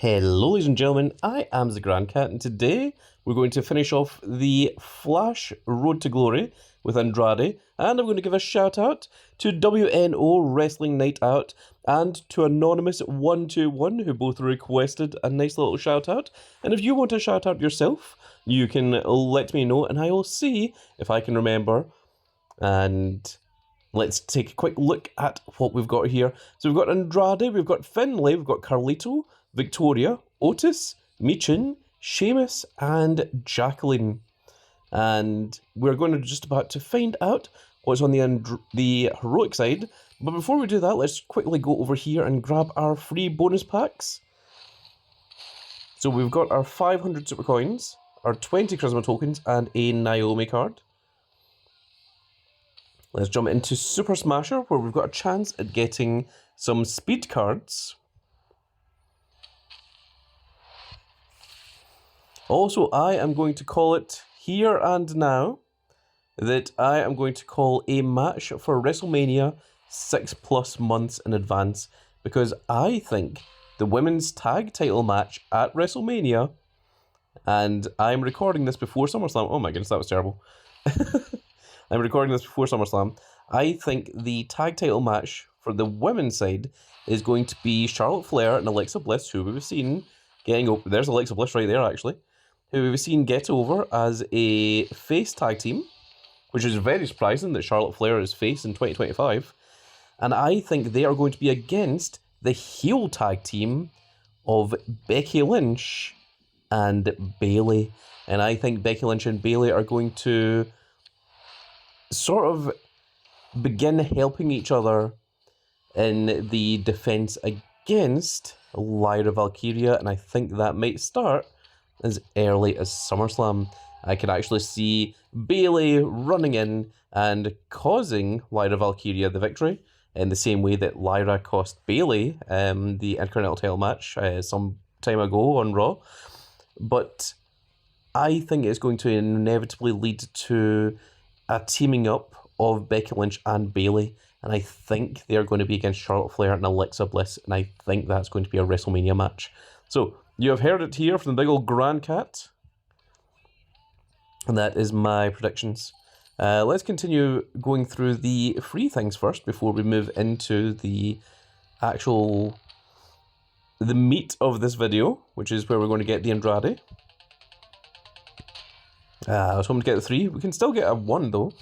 Hello ladies and gentlemen, I am the Grand Cat, and today we're going to finish off the Flash Road to Glory with Andrade, and I'm going to give a shout out to WNO Wrestling Night Out and to Anonymous 121 who both requested a nice little shout out. And if you want a shout out yourself, you can let me know and I will see if I can remember. And let's take a quick look at what we've got here. So we've got Andrade, we've got Finlay, we've got Carlito, Victoria, Otis, Michin, Sheamus, and Jacqueline. And we're going to just about to find out what's on the heroic side. But before we do that, let's quickly go over here and grab our free bonus packs. So we've got our 500 super coins, our 20 charisma tokens, and a Naomi card. Let's jump into Super Smasher, where we've got a chance at getting some speed cards. Also, I am going to call it here and now that I am going to call a match for WrestleMania 6+ months in advance, because I think the women's tag title match at WrestleMania, and I'm recording this before SummerSlam. Oh my goodness, that was terrible. I'm recording this before SummerSlam. I think the tag title match for the women's side is going to be Charlotte Flair and Alexa Bliss, who we've seen getting over. There's Alexa Bliss right there, actually. Who we've seen get over as a face tag team, which is very surprising that Charlotte Flair is face in 2025. And I think they are going to be against the heel tag team of Becky Lynch and Bayley. And I think Becky Lynch and Bayley are going to sort of begin helping each other in the defense against Lyra Valkyria, and I think that might start as early as SummerSlam. I could actually see Bayley running in and causing Lyra Valkyria the victory in the same way that Lyra cost Bayley the Intercontinental title match some time ago on Raw. But I think it's going to inevitably lead to a teaming up of Becky Lynch and Bayley, and I think they're going to be against Charlotte Flair and Alexa Bliss, and I think that's going to be a WrestleMania match. So, you have heard it here from the big old Grand Cat, and that is my predictions. Let's continue going through the free things first before we move into the meat of this video, which is where we're going to get the Andrade. I was hoping to get the 3. We can still get a 1 though.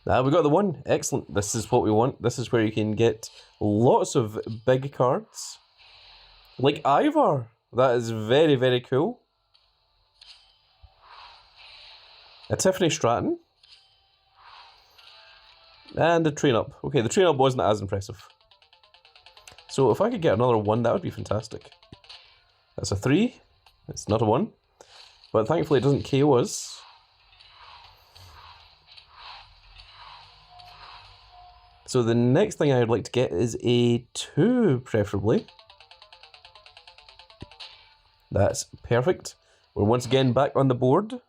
We got the 1. Excellent. This is what we want. This is where you can get lots of big cards. Like Ivar. That is very, very cool. A Tiffany Stratton. And the train up. Okay, the train up wasn't as impressive. So if I could get another 1, that would be fantastic. That's a 3. It's not a 1. But thankfully it doesn't KO us. So the next thing I would like to get is a 2, preferably. That's perfect. We're once again back on the board.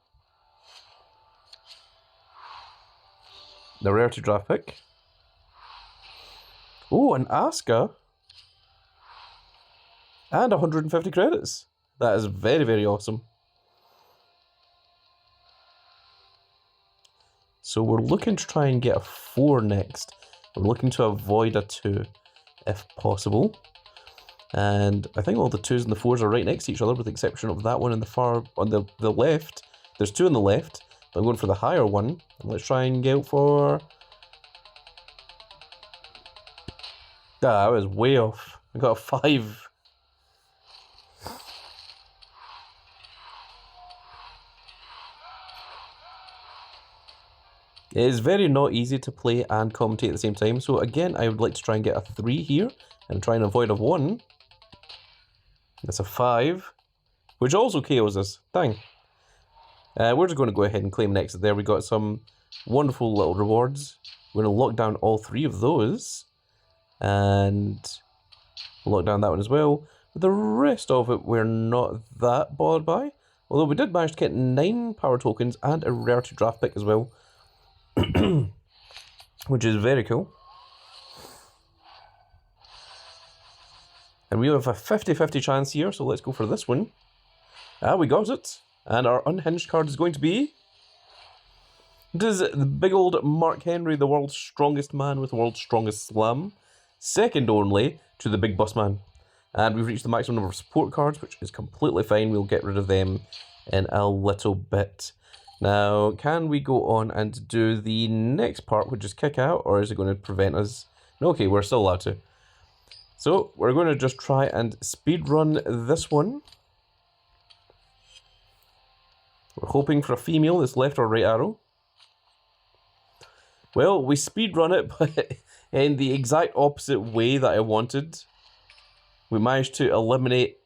The rarity draft pick. Oh, an Asuka. And 150 credits. That is very, very awesome. So we're looking to try and get a 4 next. We're looking to avoid a 2, if possible. And I think all the 2s and the 4s are right next to each other, with the exception of that one in the far, on the left. There's 2 on the left. I'm going for the higher one, and let's try and go for... I was way off. I got a 5. It is very not easy to play and commentate at the same time, so again, I would like to try and get a 3 here, and try and avoid a 1. That's a 5, which also KOs us. Dang. We're just going to go ahead and claim next. There we got some wonderful little rewards. We're going to lock down all 3 of those. And lock down that one as well. But the rest of it we're not that bothered by. Although we did manage to get 9 power tokens and a rarity draft pick as well. which is very cool. And we have a 50-50 chance here, so let's go for this one. Ah, we got it. And our unhinged card is going to be... It is the big old Mark Henry, the world's strongest man with the world's strongest slam. Second only to the big boss man. And we've reached the maximum number of support cards, which is completely fine. We'll get rid of them in a little bit. Now, can we go on and do the next part, which is kick out, or is it going to prevent us? No, okay, we're still allowed to. So, we're going to just try and speed run this one. We're hoping for a female, this left or right arrow. Well, we speed run it, but in the exact opposite way that I wanted. We managed to eliminate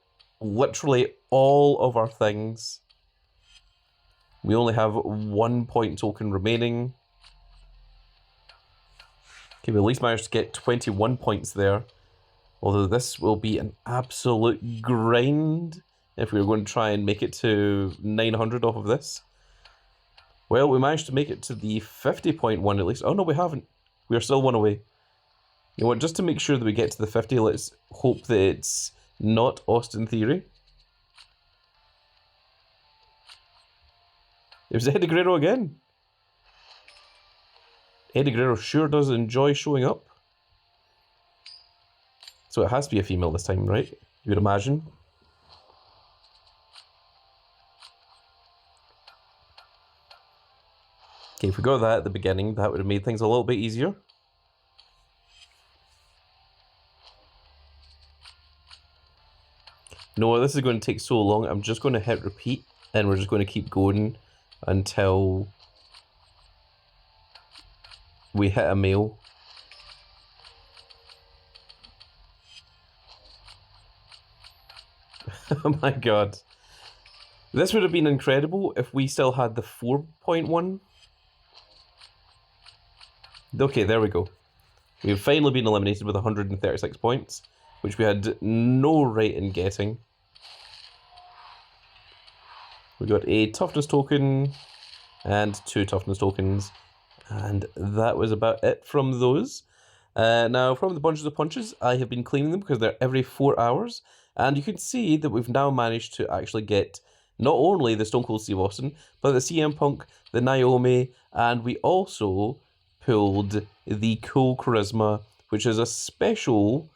literally all of our things. We only have 1 point token remaining. Okay, we at least managed to get 21 points there. Although this will be an absolute grind if we were going to try and make it to 900 off of this. Well, we managed to make it to the 50-point one at least. Oh no, we haven't. We are still one away. You know what, just to make sure that we get to the 50, let's hope that it's not Austin Theory. It was Eddie Guerrero again. Eddie Guerrero sure does enjoy showing up. So it has to be a female this time, right? You would imagine. Okay, if we got that at the beginning, that would have made things a little bit easier. No, this is going to take so long. I'm just going to hit repeat, and we're just going to keep going until we hit a male. Oh my god. This would have been incredible if we still had the 4-point one. Okay, there we go. We've finally been eliminated with 136 points, which we had no right in getting. We got a toughness token and 2 toughness tokens, and that was about it from those. Now, from the bunches of punches, I have been cleaning them because they're every 4 hours, and you can see that we've now managed to actually get not only the Stone Cold Steve Austin, but the CM Punk, the Naomi, and we also pulled the Cool Charisma, which is a special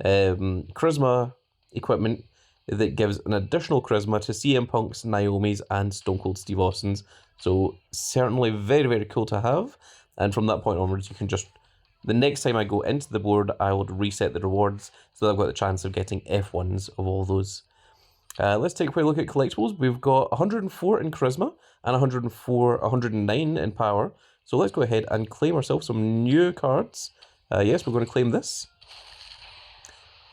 charisma equipment that gives an additional charisma to CM Punk's, Naomi's, and Stone Cold Steve Austin's. So certainly very, very cool to have. And from that point onwards, you can just, the next time I go into the board, I will reset the rewards so that I've got the chance of getting F1s of all those. Let's take a quick look at collectibles. We've got 104 in charisma and 109 in power. So let's go ahead and claim ourselves some new cards. Yes, we're going to claim this.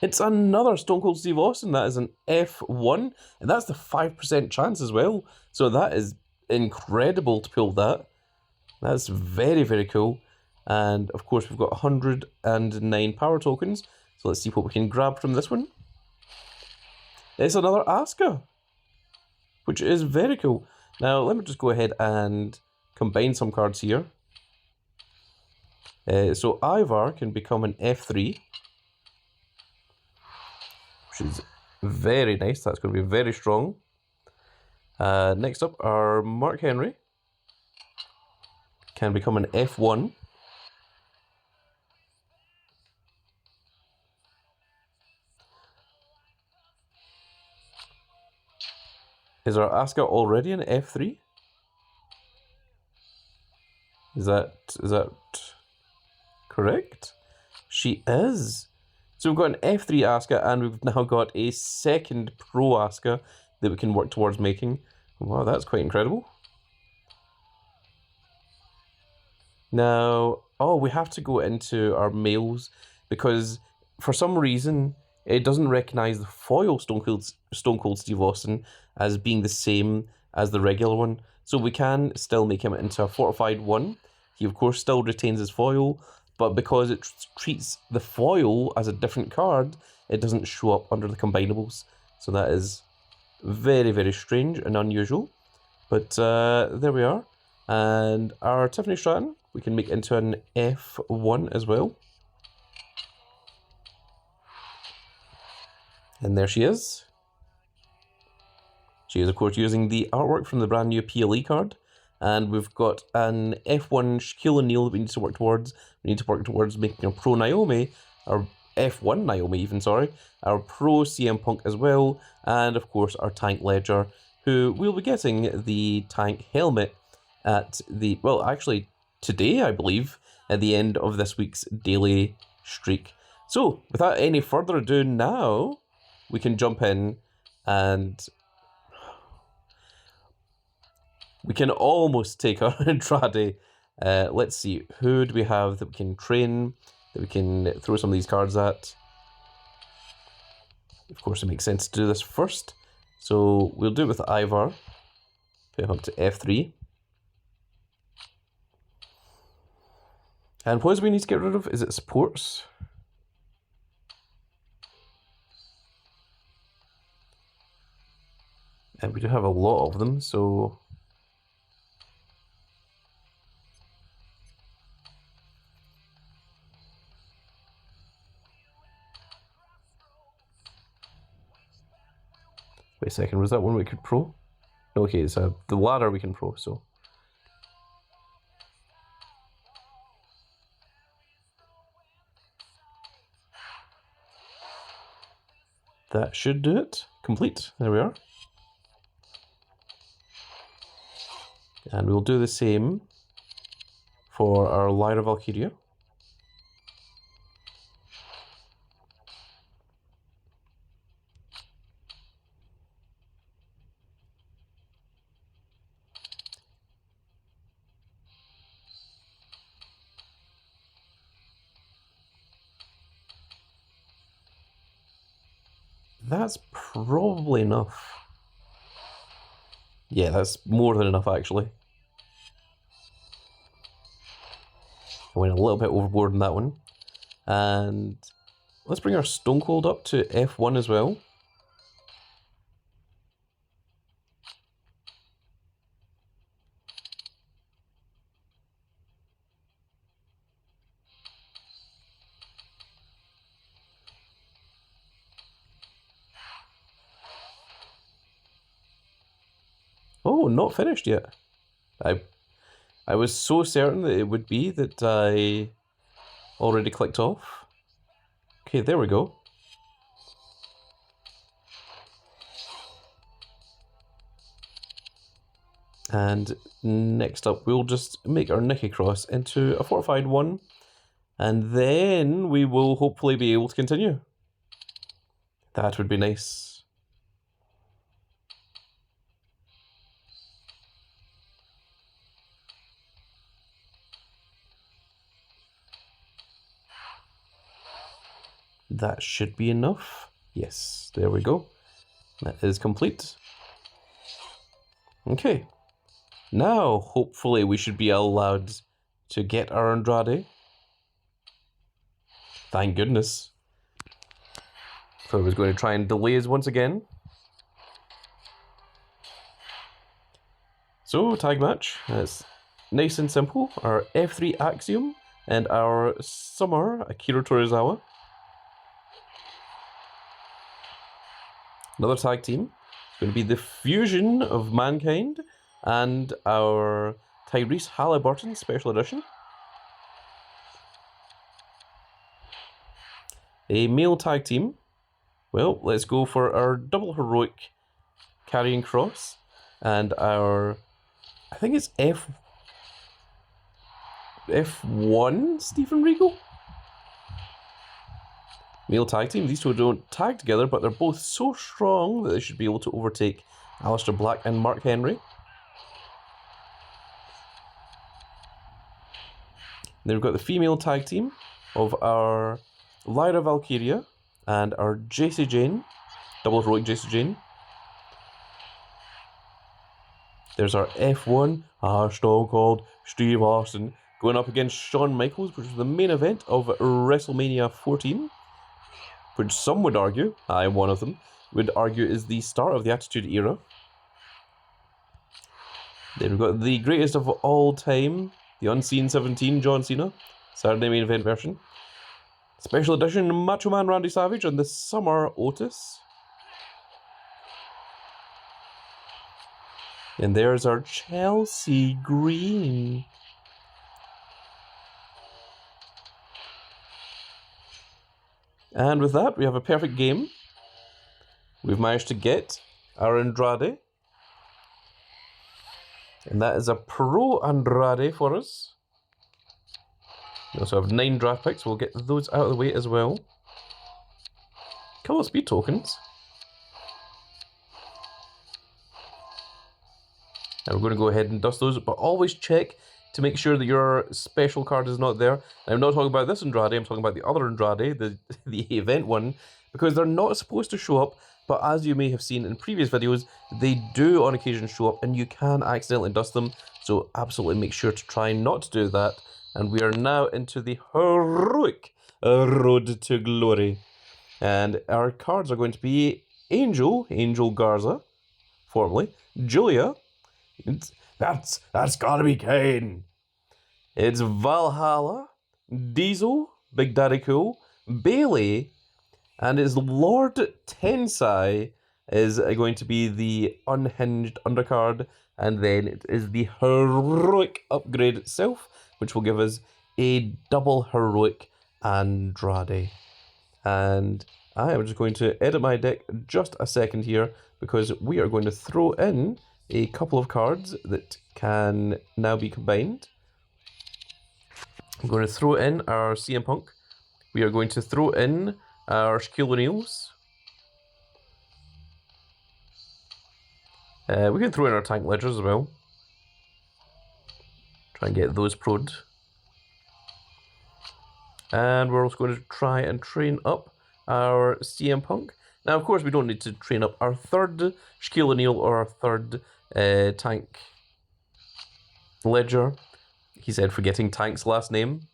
It's another Stone Cold Steve Austin. That is an F1, and that's the 5% chance as well. So that is incredible to pull that. That's very, very cool. And of course, we've got 109 power tokens. So let's see what we can grab from this one. It's another Asuka, which is very cool. Now, let me just go ahead and combine some cards here. So Ivar can become an F3. Which is very nice. That's going to be very strong. Next up, our Mark Henry can become an F1. Is our Asuka already an F3? Is that correct? She is. So we've got an F3 Asuka, and we've now got a second Pro Asuka that we can work towards making. Wow, that's quite incredible. Now, oh, we have to go into our males because for some reason it doesn't recognize the foil Stone Cold Steve Austin as being the same as the regular one. So we can still make him into a fortified one. He, of course, still retains his foil, but because it treats the foil as a different card, it doesn't show up under the combinables. So that is very, very strange and unusual. But there we are. And our Tiffany Stratton, we can make into an F1 as well. And there she is. She is, of course, using the artwork from the brand new PLE card. And we've got an F1 Shaquille O'Neal that we need to work towards. We need to work towards making a Pro Naomi, or F1 Naomi even, sorry. Our Pro CM Punk as well. And, of course, our Tank Ledger, who will be getting the Tank helmet at the, well, actually, today, I believe, at the end of this week's daily streak. So, without any further ado now, we can jump in and we can almost take our Andrade. Let's see, who do we have that we can train, that we can throw some of these cards at? Of course, it makes sense to do this first. So we'll do it with Ivar. Put him up to F3. And what do we need to get rid of? Is it supports? And we do have a lot of them, so... Wait a second, was that one we could pro? Okay, it's the ladder we can pro, so... That should do it. Complete. There we are. And we'll do the same for our Lyra Valkyria. That's probably enough. Yeah, that's more than enough, actually. I went a little bit overboard in that one. And let's bring our Stone Cold up to F1 as well. Oh, not finished yet. I was so certain that it would be that I already clicked off. Okay, there we go. And next up, we'll just make our Nikki Cross into a fortified one. And then we will hopefully be able to continue. That would be nice. That should be enough. Yes, there we go. That is complete. Okay. Now, hopefully, we should be allowed to get our Andrade. Thank goodness. So I was going to try and delay us once again. So, tag match. It's nice and simple. Our F3 Axiom and our Summer Akira Torizawa. Another tag team. It's going to be the Fusion of Mankind and our Tyrese Halliburton Special Edition. A male tag team. Well, let's go for our double heroic Carrying Cross and our, I think it's F1 Stephen Regal? Male tag team. These two don't tag together, but they're both so strong that they should be able to overtake Aleister Black and Mark Henry. Then we've got the female tag team of our Lyra Valkyria and our JC Jane, double heroic JC Jane. There's our F1, our Stone Cold Steve Austin, going up against Shawn Michaels, which was the main event of WrestleMania 14. Which some would argue, I am one of them, would argue is the start of the Attitude Era. Then we've got the greatest of all time, the Unseen 17, John Cena, Saturday main event version. Special edition, Macho Man Randy Savage and the Summer Otis. And there's our Chelsea Green. And with that, we have a perfect game. We've managed to get our Andrade. And that is a Pro Andrade for us. We also have 9 draft picks. We'll get those out of the way as well. Couple of speed tokens. And we're going to go ahead and dust those, but always check to make sure that your special card is not there. And I'm not talking about this Andrade, I'm talking about the other Andrade, the event one, because they're not supposed to show up, but as you may have seen in previous videos, they do on occasion show up and you can accidentally dust them, so absolutely make sure to try not to do that. And we are now into the heroic road to glory. And our cards are going to be Angel Garza, formerly, Julia, that's gotta be Kane. It's Valhalla, Diesel, Big Daddy Cool, Bailey, and it's Lord Tensai is going to be the unhinged undercard, and then it is the heroic upgrade itself, which will give us a double heroic Andrade. And I am just going to edit my deck just a second here, because we are going to throw in a couple of cards that can now be combined. I'm going to throw in our CM Punk. We are going to throw in our Shaquille O'Neals. We can throw in our Tank Ledgers as well. Try and get those prod. And we're also going to try and train up our CM Punk. Now, of course, we don't need to train up our third Shaquille O'Neal or our third Tank Ledger. He said forgetting Tank's last name.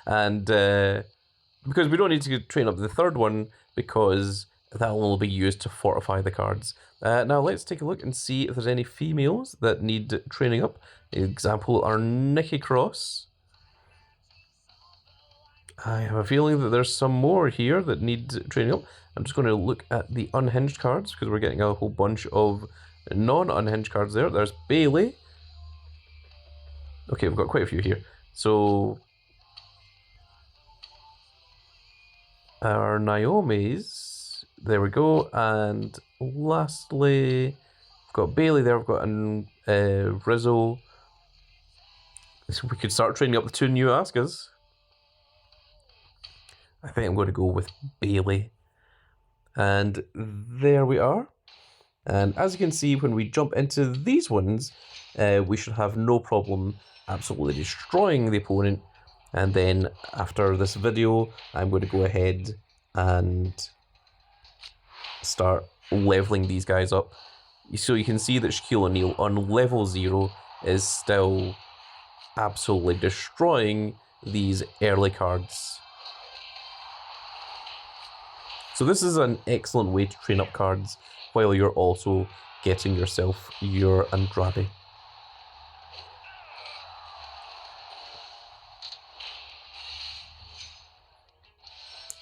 And because we don't need to train up the third one, because that will only be used to fortify the cards. Now let's take a look and see if there's any females that need training up. Example are Nikki Cross. I have a feeling that there's some more here that need training up. I'm just going to look at the unhinged cards, because we're getting a whole bunch of non-unhinged cards there. There's Bailey. Okay, we've got quite a few here. So our Naomi's, there we go. And lastly, we've got Bailey there. We've got Rizzo. So we could start training up the 2 new Asukas. I think I'm going to go with Bailey. And there we are. And as you can see, when we jump into these ones, we should have no problem absolutely destroying the opponent. And then after this video, I'm going to go ahead and start leveling these guys up. So you can see that Shaquille O'Neal on level 0 is still absolutely destroying these early cards. So this is an excellent way to train up cards while you're also getting yourself your Andrade.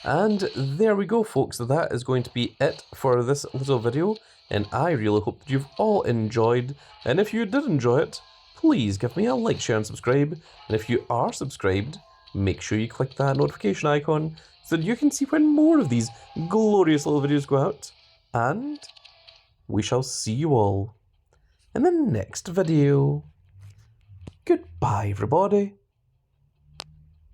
And there we go, folks. That is going to be it for this little video, and I really hope that you've all enjoyed. And if you did enjoy it, please give me a like, share and subscribe. And if you are subscribed, make sure you click that notification icon so that you can see when more of these glorious little videos go out. And we shall see you all in the next video. Goodbye, everybody.